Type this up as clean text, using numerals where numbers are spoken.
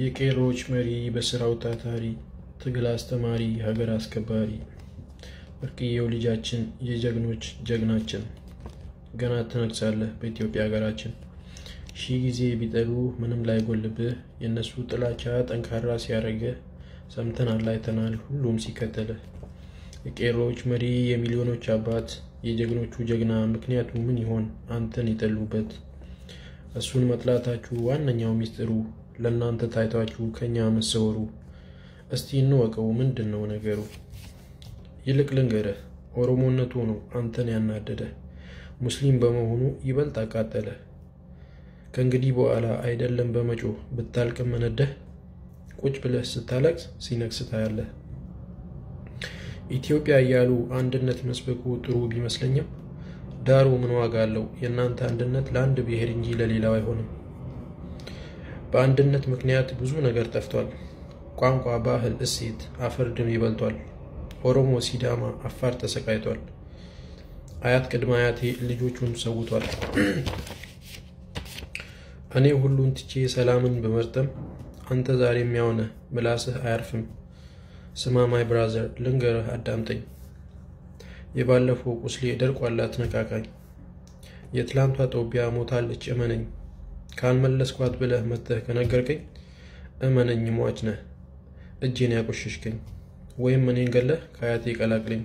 የቄሮች መሪ በስራው ታታሪ ትግል አስተማሪ ሀገር አስከባሪ ወርቅዬው ልጃችን የጀግኖች ጀግናችን ገና ትነግሳለህ በኢትዮጵያ ሀገራችን ሺ ጊዜ ቢጠሩ ምንም ላይ ጎልብህ የነሱ ጥላቻ ጠንካራ ሲያረገ ሰምተናል አይተናል ሁሉም ሲከተለ የቄሮች መሪ የሚሊዮኖች አባት የጀግኖቹ ጀግና ምክንያቱ ምን ይሆን አንተን ይጠሉበት እሱን መጥላታችሁ ዋነኛው ሚስጥሩ ለናንተ ታይቷችሁ ከኛ መሰወሩ እስቲ እንወቀው ምንድነው ነገሩ ይልቅ ልንገርህ ኦሮሞነቱ ነው አንተን ያናደደ ሙስሊም በመሆኑ ይበልጥ አቃጠለ ከእንግዲህ በኋላ አይደለም በመጮ ብታልቅም መነደህ ቁጭ ብለህ ስታለቅስ ሲነክስ ታያለህ ኢትዮጵያ ያሉ አንድነት መስበኩ ጥሩ ቢመስለኝም ዳሩ ምን ዋጋ አለው የናንተ አንድነት ለአንድ ብሔር እንጂ ለሌላው አይሆንም በአንድነት ምክንያት ብዙ ነገር ጠፍቷል ቋንቋ ባህል እሴት አፈር ደም ይበልጧል ኦሮሞ ሲዳማ አፋር ተሰቃይቷል አያት ቅድመ አያቴ ልጆቹን ሰውቷል እኔ ሁሉን ትቼ ሰላምን በመርጠም አንተ ዛሬም ያውነ ምላስህ አያርፍም ስማ ማይ ብራዘር ልንገርህ አዳምጠኝ የባለፈው ቁስሌ ደርቋል አትነካካኝ የትላንቷ ጦቢያ ሞታለች እመነኝ ካልመለስኳት ብለህ መተህ ከነገርከኝ እመነኝ ሟች ነህ እጄን ያቆሽሽከኝ ወይም እኔን ገለህ ከአያቴ ቀላቅለኝ